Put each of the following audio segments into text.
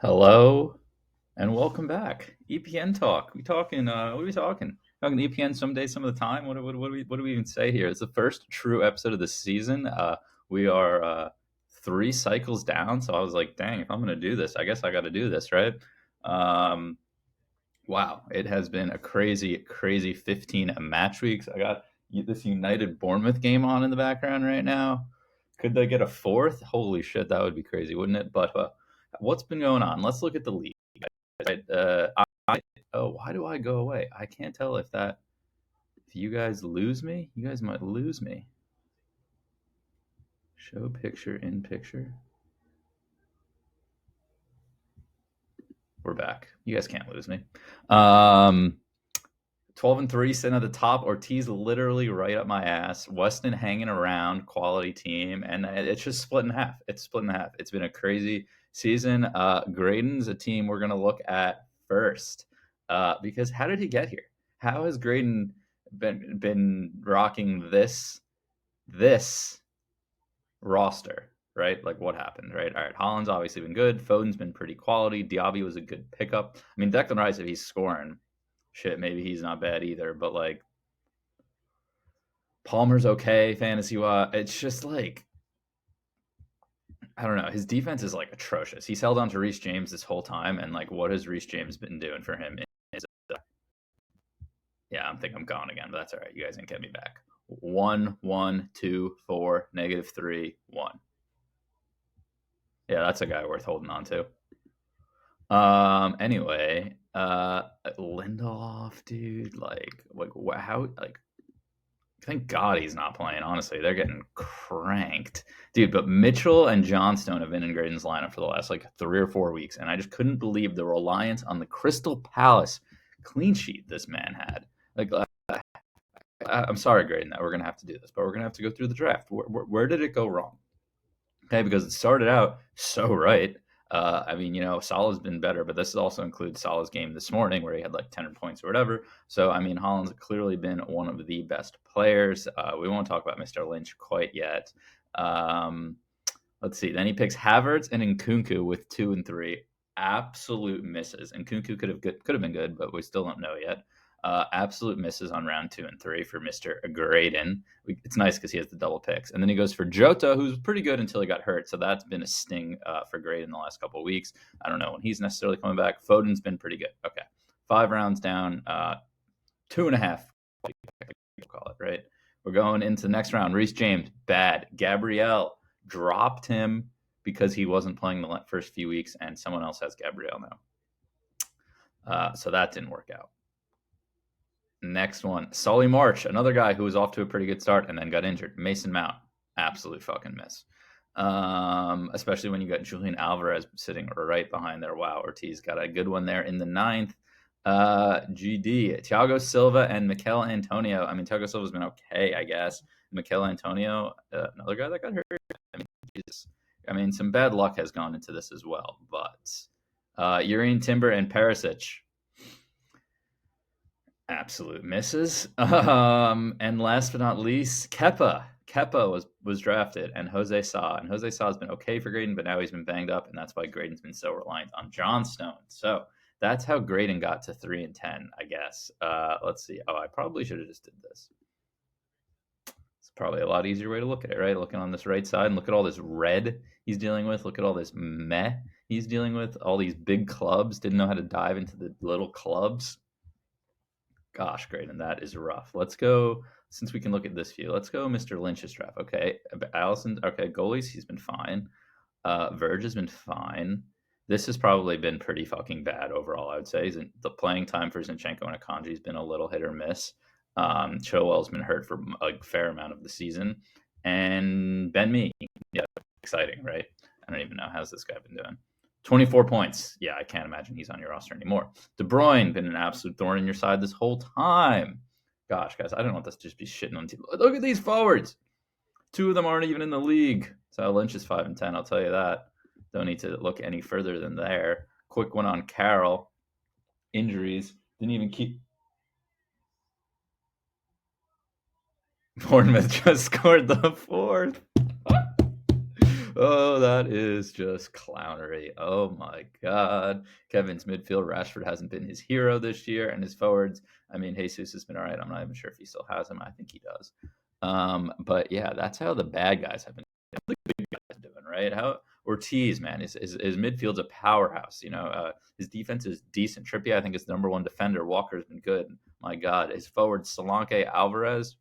Hello and welcome back. EPN Talk. What are we talking? Talking EPN some days, some of the time. What do we even say here? It's the first true episode of the season. We are three cycles down, so I was like, dang, if I'm gonna do this, I guess I gotta do this, right? Um, wow, it has been a crazy, crazy 15 match weeks. I got this United Bournemouth game on in the background right now. Could they get a fourth? Holy shit, that would be crazy, wouldn't it? But what's been going on? Let's look at the league. Right. Oh, why do I go away? I can't tell if you guys lose me. You guys might lose me. Show picture in picture. We're back. You guys can't lose me. 12-3 sitting at the top. Ortiz literally right up my ass. Weston hanging around, quality team, and it's just split in half. It's split in half. It's been a crazy season. Graydon's a team we're gonna look at first because how did he get here? How has Graydon been rocking this roster? Right, like what happened? Right, all right. Holland's obviously been good. Foden's been pretty quality. Diaby was a good pickup. I mean, Declan Rice, if he's scoring, shit, maybe he's not bad either. But like Palmer's okay fantasy wise. It's just like I don't know. His defense is like atrocious. He's held on to Reece James this whole time, and like, what has Reece James been doing for him? Yeah, I think I'm gone again, but that's all right. You guys can get me back. 1, 1, 2, 4, -3, 1. Yeah, that's a guy worth holding on to. Anyway, Lindelof, dude, like how, like, thank God he's not playing. Honestly, they're getting cranked, dude. But Mitchell and Johnstone have been in Graydon's lineup for the last like 3 or 4 weeks, and I just couldn't believe the reliance on the Crystal Palace clean sheet this man had. Like, I'm sorry, Graydon, that we're gonna have to do this, but we're gonna have to go through the draft. Where did it go wrong? Okay, because it started out so right. I mean, Salah's been better, but this also includes Salah's game this morning where he had like 10 points or whatever. So, I mean, Holland's clearly been one of the best players. We won't talk about Mr. Lynch quite yet. Um, let's see. Then he picks Havertz and Nkunku with 2 and 3. Absolute misses. Nkunku could have been good, but we still don't know yet. Absolute misses on round 2 and 3 for Mr. Graydon. It's nice because he has the double picks. And then he goes for Jota, who's pretty good until he got hurt. So that's been a sting for Graydon the last couple of weeks. I don't know when he's necessarily coming back. Foden's been pretty good. Okay. 5 rounds down, 2.5, we'll call it, right? We're going into the next round. Reece James, bad. Gabriel, dropped him because he wasn't playing the first few weeks, and someone else has Gabriel now. So that didn't work out. Next one, Solly March, another guy who was off to a pretty good start and then got injured. Mason Mount, absolute fucking miss. Especially when you got Julian Alvarez sitting right behind there. Wow, Ortiz got a good one there in the 9th. GD, Thiago Silva and Mikel Antonio. I mean, Thiago Silva's been okay, I guess. Mikel Antonio, another guy that got hurt. I mean, Jesus. I mean, some bad luck has gone into this as well. But Urian Timber and Perisic, absolute misses. And last but not least, Kepa. Kepa was drafted, and Jose Sa. And Jose Sa has been okay for Graydon, but now he's been banged up, and that's why Graydon's been so reliant on Johnstone. So that's how Graydon got to 3 and 10, I guess. Let's see. Oh, I probably should have just did this. It's probably a lot easier way to look at it, right? Looking on this right side and look at all this red he's dealing with. Look at all this meh he's dealing with. All these big clubs. Didn't know how to dive into the little clubs. Gosh, Graydon, that is rough. Let's go, since we can look at this view, let's go Mr. Lynch's draft. Okay, Allison, okay, goalies, he's been fine. Verge has been fine. This has probably been pretty fucking bad overall, I would say. The playing time for Zinchenko and Akanji has been a little hit or miss. Chilwell's been hurt for a fair amount of the season. And Ben Mee, yeah, exciting, right? I don't even know. How's this guy been doing? 24 points. Yeah, I can't imagine he's on your roster anymore. De Bruyne, been an absolute thorn in your side this whole time. Gosh, guys, I don't want this to just be shitting on team. Look at these forwards. 2 of them aren't even in the league. So Lynch is 5 and 10, I'll tell you that. Don't need to look any further than there. Quick one on Carroll. Injuries. Didn't even keep. Bournemouth just scored the 4th. Oh, that is just clownery. Oh my God. Kevin's midfield, Rashford hasn't been his hero this year, and his forwards, I mean, Jesus has been all right. I'm not even sure if he still has him. I think he does. But yeah, that's how the bad guys have been. The good guys doing, right? How Ortiz, man, his midfield's a powerhouse. His defense is decent. Trippier, I think, is the number one defender. Walker's been good. My God, his forward Solanke, Alvarez,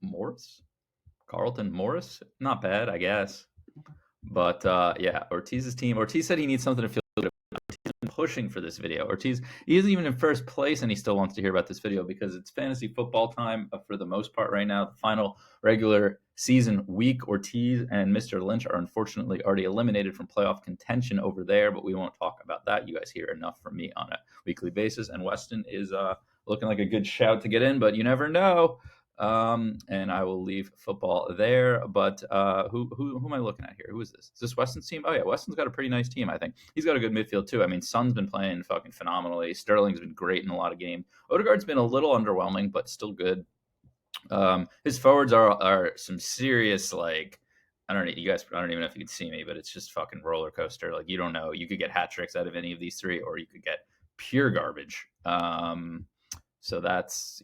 Morris, Carlton Morris, not bad, I guess. But yeah, Ortiz's team. Ortiz said he needs something to feel good about. Ortiz been pushing for this video. Ortiz, he isn't even in first place, and he still wants to hear about this video because it's fantasy football time for the most part right now. The final regular season week. Ortiz and Mr. Lynch are unfortunately already eliminated from playoff contention over there, but we won't talk about that. You guys hear enough from me on a weekly basis. And Weston is looking like a good shout to get in, but you never know. And I will leave football there. But who am I looking at here? Who is this? Is this Weston's team? Oh yeah, Weston's got a pretty nice team. I think he's got a good midfield too. I mean, Son's been playing fucking phenomenally. Sterling's been great in a lot of games. Odegaard's been a little underwhelming, but still good. His forwards are some serious, like, I don't even know if you can see me, but it's just fucking roller coaster. Like, you don't know. You could get hat tricks out of any of these three, or you could get pure garbage. So that's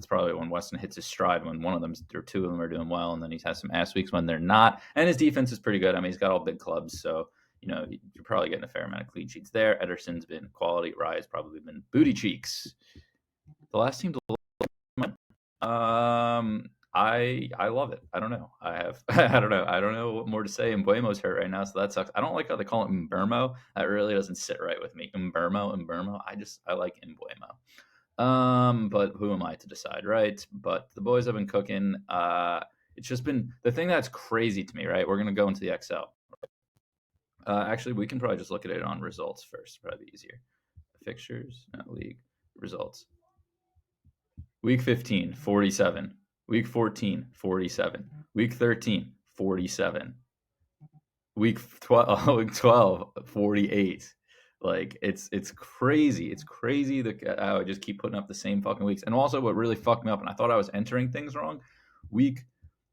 probably when Weston hits his stride, when one of them or two of them are doing well, and then he has some ass weeks when they're not. And his defense is pretty good. I mean, he's got all big clubs, so you're probably getting a fair amount of clean sheets there. Ederson's been quality. Rye's probably been booty cheeks. The last team to look, I love it. I don't know. I don't know. I don't know what more to say. Mbuemo's hurt right now, so that sucks. I don't like how they call it Mbermo. That really doesn't sit right with me. Mbermo. I like Mbuemo. But who am I to decide, right? But the boys have been cooking. It's just been the thing that's crazy to me, right? We're gonna go into the Excel. Actually, we can probably just look at it on results first. Probably easier. Fixtures, league results. Week 15, 47. Week 14, 47. Week 13, 47. Week 12, 48. Like, it's crazy. It's crazy that I just keep putting up the same fucking weeks. And also, what really fucked me up, and I thought I was entering things wrong, week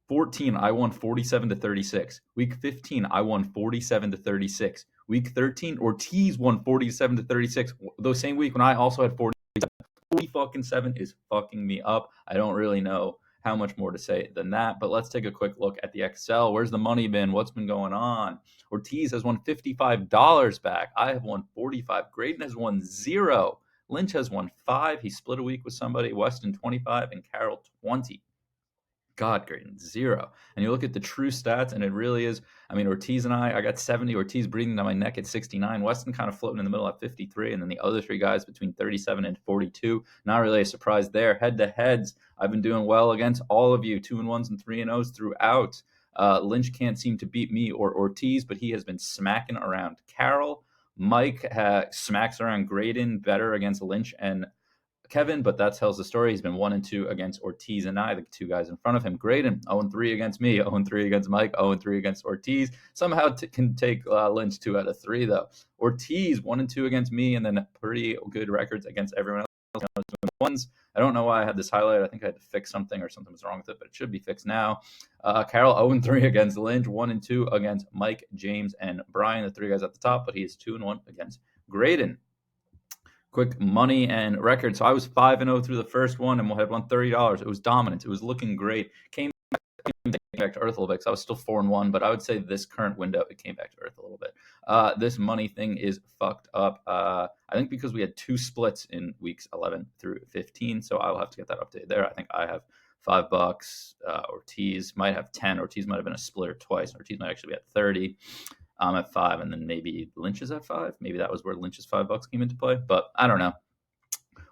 14, I won 47 to 36. Week 15, I won 47 to 36. Week 13, Ortiz won 47 to 36. Those same week when I also had 47 is fucking me up. I don't really know how much more to say than that, but let's take a quick look at the Excel. Where's the money been? What's been going on? Ortiz has won $55 back. I have won 45. Graydon has won 0. Lynch has won 5. He split a week with somebody. Weston 25 and Carroll 20. God, Graydon 0. And you look at the true stats, and it really is. I mean, Ortiz and I got 70. Ortiz breathing down my neck at 69. Weston kind of floating in the middle at 53. And then the other three guys between 37 and 42. Not really a surprise there. Head to heads, I've been doing well against all of you. 2-1s and 3-0s throughout. Lynch can't seem to beat me or Ortiz, but he has been smacking around Carroll. Mike smacks around Graydon better against Lynch and Kevin, but that tells the story. He's been 1-2 against Ortiz and I, the two guys in front of him. Graydon, 0-3 against me, 0-3 against Mike, 0-3 against Ortiz. Somehow can take Lynch 2 out of 3, though. Ortiz, 1-2 against me, and then pretty good records against everyone else. Ones. I don't know why I had this highlight. I think I had to fix something or something was wrong with it, but it should be fixed now. Carroll, 0-3 against Lynch, 1-2 against Mike, James, and Brian, the three guys at the top, but he is 2-1 against Graydon. Quick money and record. So I was 5-0 through the first one, and had won $30. It was dominant. It was looking great. Came back to earth a little bit because I was still 4-1, but I would say this current window, it came back to earth a little bit. This money thing is fucked up. I think because we had 2 splits in weeks 11 through 15, so I will have to get that updated there. I think I have $5. Ortiz might have 10. Ortiz might have been a splitter twice. Ortiz might actually be at 30. I'm at 5, and then maybe Lynch is at 5. Maybe that was where Lynch's $5 came into play, but I don't know.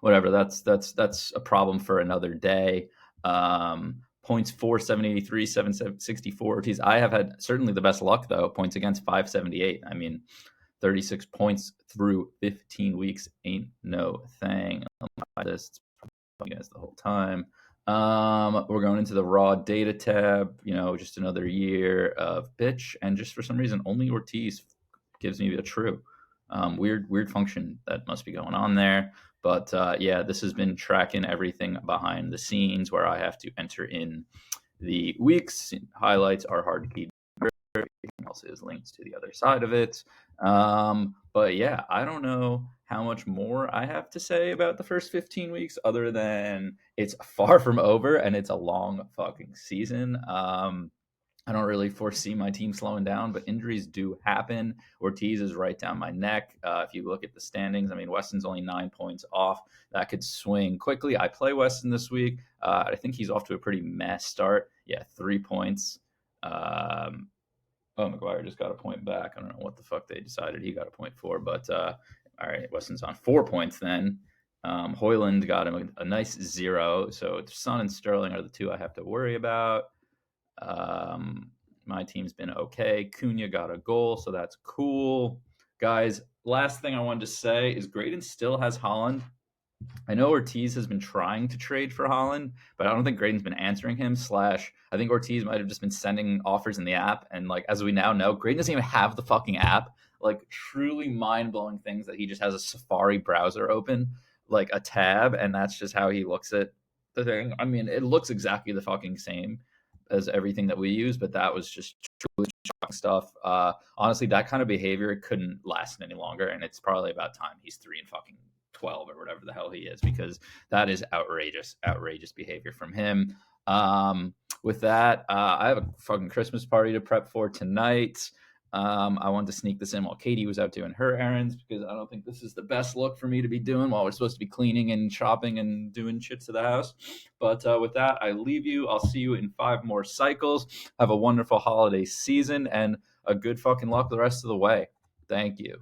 Whatever. That's a problem for another day. Points 4, 783, 764. Ortiz. I have had certainly the best luck though. Points against 578. I mean, 36 points through 15 weeks ain't no thing. This you guys the whole time. We're going into the raw data tab, just another year of bitch. And just for some reason, only Ortiz gives me a true. Weird function that must be going on there. But yeah, this has been tracking everything behind the scenes where I have to enter in the weeks. Highlights are hard to keep else is leans to the other side of it. But yeah, I don't know how much more I have to say about the first 15 weeks other than it's far from over and it's a long fucking season. I don't really foresee my team slowing down, but injuries do happen. Ortiz is right down my neck. If you look at the standings, I mean, Weston's only 9 points off. That could swing quickly. I play Weston this week. I think he's off to a pretty mess start. Yeah, 3 points. Oh, McGuire just got a point back. I don't know what the fuck they decided he got a point for, but all right, Weston's on 4 points then. Hoyland got him a nice 0. So Son and Sterling are the two I have to worry about. My team's been okay. Cunha got a goal, so that's cool. Guys, last thing I wanted to say is Graydon still has Holland. I know Ortiz has been trying to trade for Holland, but I don't think Graydon's been answering him. I think Ortiz might have just been sending offers in the app. And like as we now know, Graydon doesn't even have the fucking app. Like truly mind-blowing things that he just has a Safari browser open, like a tab, and that's just how he looks at the thing. I mean, it looks exactly the fucking same as everything that we use, but that was just truly shocking stuff. Honestly, that kind of behavior couldn't last any longer, and it's probably about time he's 3 and fucking 12 or whatever the hell he is, because that is outrageous behavior from him. With that, I have a fucking Christmas party to prep for tonight. I wanted to sneak this in while Katie was out doing her errands, because I don't think this is the best look for me to be doing while we're supposed to be cleaning and shopping and doing shit to the house. But with that, I leave you. I'll see you in 5 more cycles. Have a wonderful holiday season and a good fucking luck the rest of the way. Thank you.